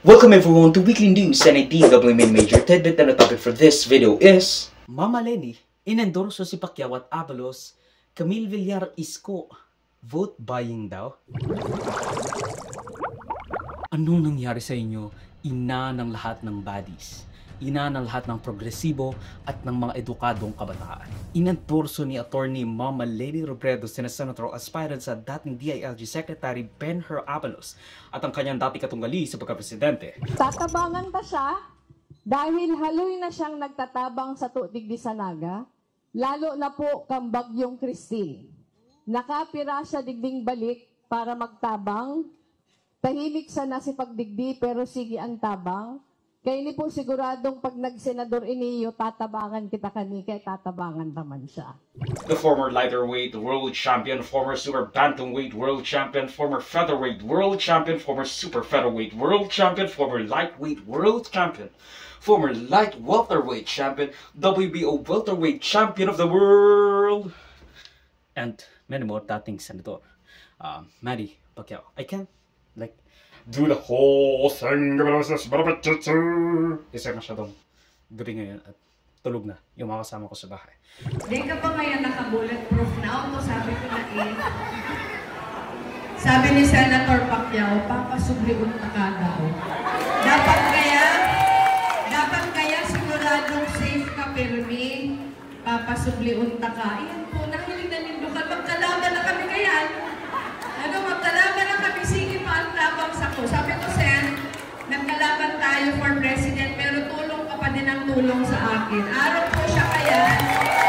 Welcome everyone to Weekly News and a DW Main Major Tidbit, and the topic for this video is Mama Leni, inendorso si Pacquiao at Abalos, Camille Villar isko, vote buying daw. Anong nangyari sa inyo? Ina ng lahat ng baddies. Ina ng lahat ng progresibo at ng mga edukadong kabataan. Inendorso ni Attorney Mama Leni Robredo, senator aspirant sa dating DILG Secretary Benher Abalos at ang kanyang dati katunggali sa pagkapresidente. Tatabangan pa siya dahil haloy na siyang nagtatabang sa tuigdi sa naga, lalo na po kang Bagyong Cristil. Nakapira siya digding balik para magtabang, tahimik sana si pagdigdi pero sige ang tabang. Kaya ni po siguradong pag nagsenador iniyo, tatabangan kita kani, kaya tatabangan naman siya. the former lighterweight world champion, former super bantamweight world champion, former featherweight world champion, former super featherweight world champion, former lightweight world champion, former light welterweight champion, WBO welterweight champion of the world, And many more dating senator. Manny Pacquiao. I can't do the whole thing. Kasi masyadong gabi ngayon at tulog na yung mga kasama ko sa bahay. Di ka ba ngayon naka-bulletproof na auto? Sabi ko na Sabi ni Senator Pacquiao, papasubliun ka daw. Dapat kaya siguradong safe ka, Permi. Papasubliun ka. Iyan po, nahilig na nindukan. Magkalaban na kami ngayon. Magkalaban na kami. Sige pa ang tabang sa ko. Sabi ko, Sen, nagkalaban tayo for president, pero tulong ka pa din ang tulong sa akin. Araw po siya kaya.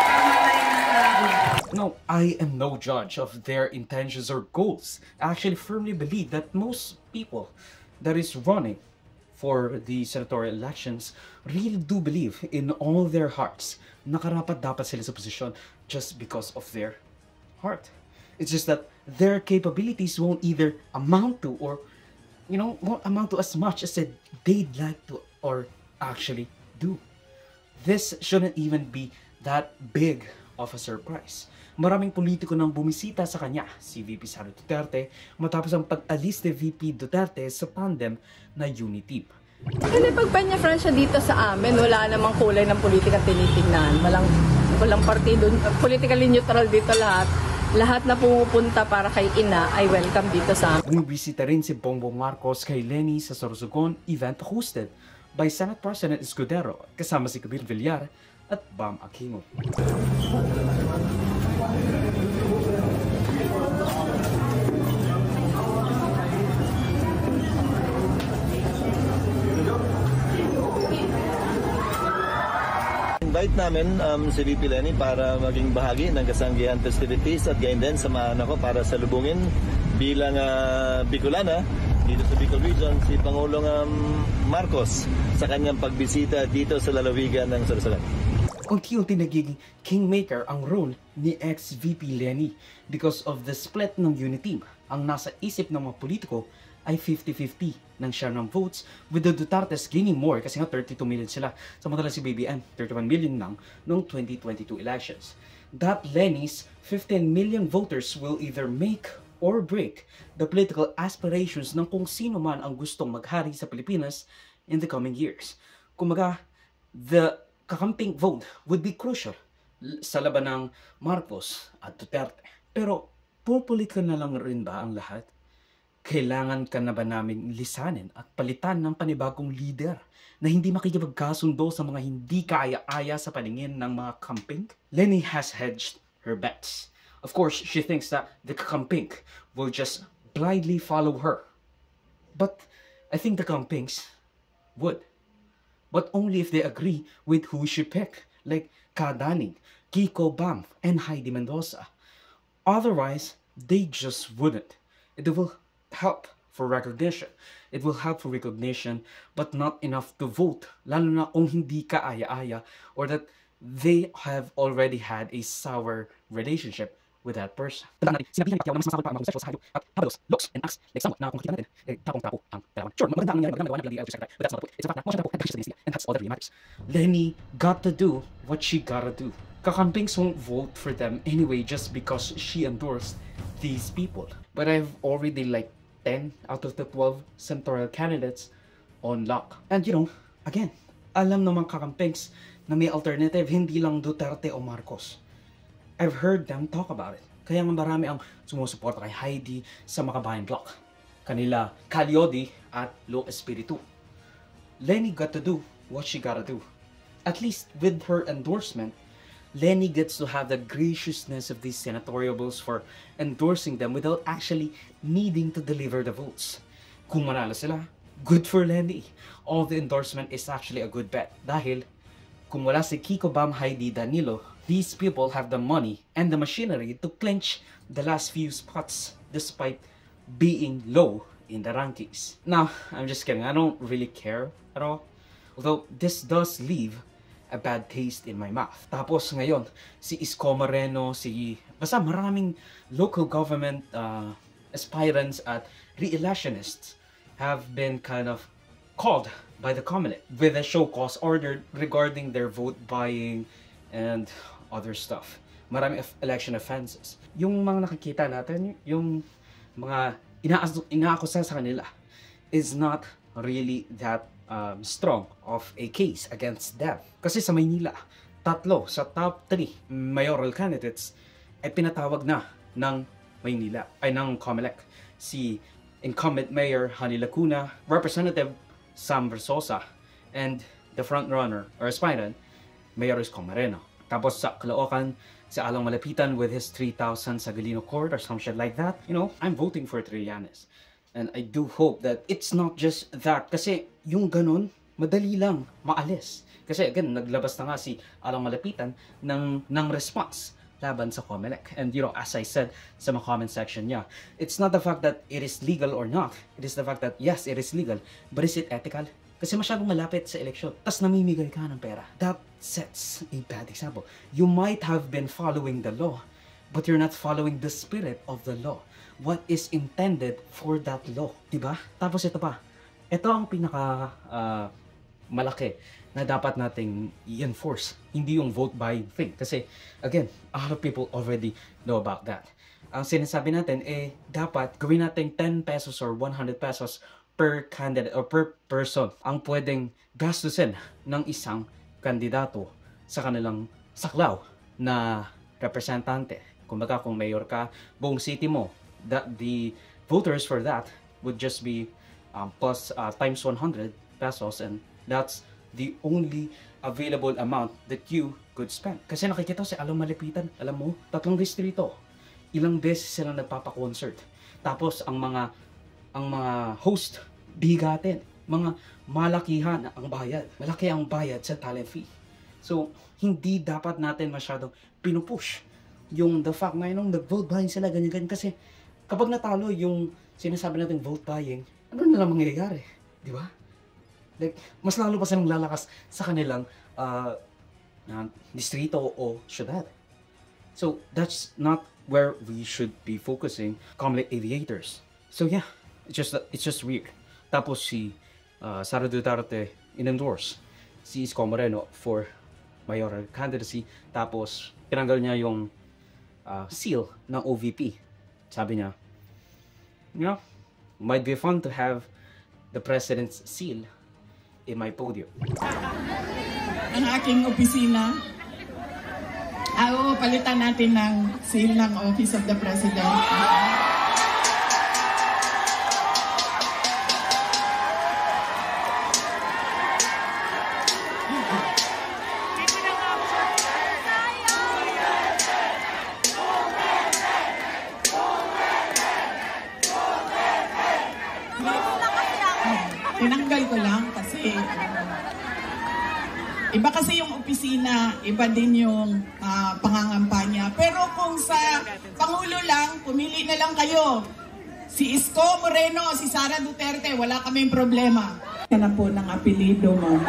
Kamatay na tao. No, I am no judge of their intentions or goals. I actually firmly believe that most people that is running for the senatorial elections really do believe in all their hearts na karapat dapat sila sa posisyon just because of their heart. It's just that their capabilities won't either amount to or won't amount to as much as they'd like to or actually do. This shouldn't even be that big of a surprise. Maraming politiko nang bumisita sa kanya, si VP Sara Duterte, matapos ang pag-alis ni VP Duterte sa tandem na Uniteam. Pagpanya Francia dito sa amin, wala namang kulay ng politika tinitingnan. Walang partido, politically neutral dito lahat. Lahat na pumupunta para kay ina ay welcome dito sa amin. Bumibisita rin si Bongbong Marcos kay Leni sa Sorsogon event hosted by Senate President Escudero kasama si Camille Villar at Bam Aquino. Invite namin si VP Leni para maging bahagi ng kasanggihan festivities at gayon din samahan ako para salubungin bilang Bicolana dito sa Bicol Region si Pangulong Marcos sa kanyang pagbisita dito sa lalawigan ng Sorsogon. Unti-unti nagiging kingmaker ang role ni ex-VP Leni because of the split ng Uniteam. Ang nasa isip ng mga politiko ay 50-50 ng share ng votes, with the Dutertes gaining more kasi nga 32 million sila. Samantala si BBM, 31 million lang noong 2022 elections. That Leni's 15 million voters will either make or break the political aspirations ng kung sino man ang gustong maghari sa Pilipinas in the coming years. Kumaga, the kakamping vote would be crucial sa laban ng Marcos at Duterte. Pero, pupulit na lang rin ba ang lahat? Kailangan ka na ba namin lisanin at palitan ng panibagong leader na hindi makikipagkasundo sa mga hindi kaaya-aya sa paningin ng mga kamping? Leni has hedged her bets. Of course, she thinks that the kamping will just blindly follow her. But I think the kampings would. But only if they agree with who she pick, like Kadaning, Kiko Bam, and Heidi Mendoza. Otherwise, they just wouldn't. It will help for recognition. It will help for recognition, but not enough to vote. Lalo na kung hindi ka aya-aya or that they have already had a sour relationship with that person. Tandaan natin, sinabihan ni Pacquiao na mas masasakot pa ang mga homosexual sa hayop at Abalos looks and acts like someone na kung makikita natin, tapong-tapo ang dalawan. Sure, maganda ang nangyari, maganda ng DLG Secretary, but that's not the point. It's a fact na masya tapo and siya and that's all that really matters. Leni got to do what she gotta do. Kakampings won't vote for them anyway just because she endorsed these people. But I've already 10 out of the 12 senatorial candidates on lock. And you know, again, alam naman kakampengs na may alternative, hindi lang Duterte o Marcos. I've heard them talk about it. Kaya nga marami ang sumusuporta kay Heidi sa Makabayan Bloc. Kanila Calyodi at Lo Espiritu. Leni got to do what she gotta do. At least with her endorsement, Leni gets to have the graciousness of these senatorials for endorsing them without actually needing to deliver the votes. Kung manalo sila, good for Leni. All the endorsement is actually a good bet. Dahil kung wala si Kiko Bam, Heidi, Danilo, these people have the money and the machinery to clinch the last few spots despite being low in the rankings. Now, I'm just kidding. I don't really care at all. Although, this does leave a bad taste in my mouth. Tapos ngayon, si Isko Moreno, basta maraming local government aspirants at re-electivionists have been kind of called by the Comelec with a show cause order regarding their vote buying and other stuff. Maraming election offenses. Yung mga nakikita natin, yung mga inaakusa sa kanila is not really that strong of a case against them. Kasi sa Maynila, 3 sa top 3 mayoral candidates ay pinatawag na ng Maynila, ay ng Comelec. Si incumbent Mayor Hani Lacuna, Representative Sam Versosa, and the frontrunner or aspirant, Mayor Isko Moreno. Tapos sa Caloocan, si Along Malapitan with his 3,000 sa Galino Court or some shit like that. You know, I'm voting for Trillanes. And I do hope that it's not just that. Kasi yung ganun, madali lang maalis. Kasi again, naglabas na nga si Along Malapitan ng response laban sa Comelec. And you know, as I said sa mga comment section niya, it's not the fact that it is legal or not. It is the fact that yes, it is legal. But is it ethical? Kasi masyadong malapit sa eleksyon, tas namimigay ka ng pera. That sets a bad example. You might have been following the law, but you're not following the spirit of the law. What is intended for that law, diba? Tapos ito pa, ito ang pinaka malaki na dapat nating i-enforce, hindi yung vote buying thing. Kasi again, a lot of people already know about that. Ang sinasabi natin, dapat gawin natin 10 pesos or 100 pesos per candidate or per person ang pwedeng gastusin ng isang kandidato sa kanilang saklaw na representante. Kumbaga kung mayor ka, buong city mo, the voters for that would just be plus times 100 pesos, and that's the only available amount that you could spend. Kasi nakikita si Along Malapitan, alam mo, 3 distrito, ilang beses silang nagpapa-concert. Tapos ang mga host, bigatin, mga malakihan ang bayad. Malaki ang bayad sa talent fee. So, hindi dapat natin masyadong pinupush yung the fact na nag-vote buying sila, ganyan-ganyan. Kasi kapag natalo yung sinasabi natin vote buying, ano na lang mangyayari? Di ba? Like, mas lalo pa silang lalakas sa kanilang distrito o syudad. So, that's not where we should be focusing, Comelec aviators. So yeah, it's just weird. Tapos si Sara Duterte in-endorse si Isko Moreno for mayoral candidacy. Tapos tinanggal niya yung seal ng OVP. Sabi niya, you know, might be fun to have the president's seal in my podium. Ang aking opisina, palitan natin ng seal ng Office of the President. Tinanggal ko lang kasi iba kasi yung opisina, iba din yung pangangampanya. Pero kung sa Pangulo lang, pumili na lang kayo. Si Isko Moreno, si Sara Duterte, wala kaming problema. Yan na po ng apelido mo.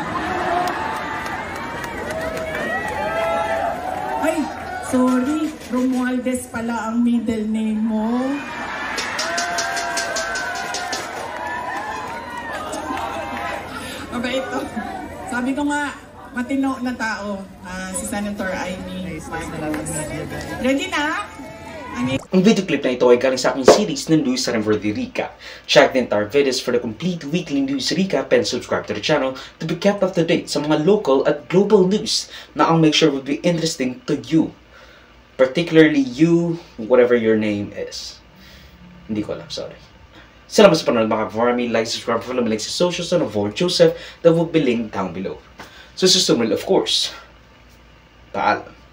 Ay, sorry, Romualdez pala ang middle name mo. Ito. Sabi ko nga, matino na tao, si Senator Amy Marcos. Ready na? Ang video clip na ito ay galing sa aking series ng News Renverdi Recap. Check the entire videos for the complete weekly news recap and subscribe to the channel to be kept up to date sa mga local at global news na I'll make sure will be interesting to you. Particularly you, whatever your name is. Hindi ko alam, sorry. Salamat sa panonood mga kaparami. Like, subscribe, follow me like sa socials and avoid Joseph that will be linked down below. So susunod of course. Paalam.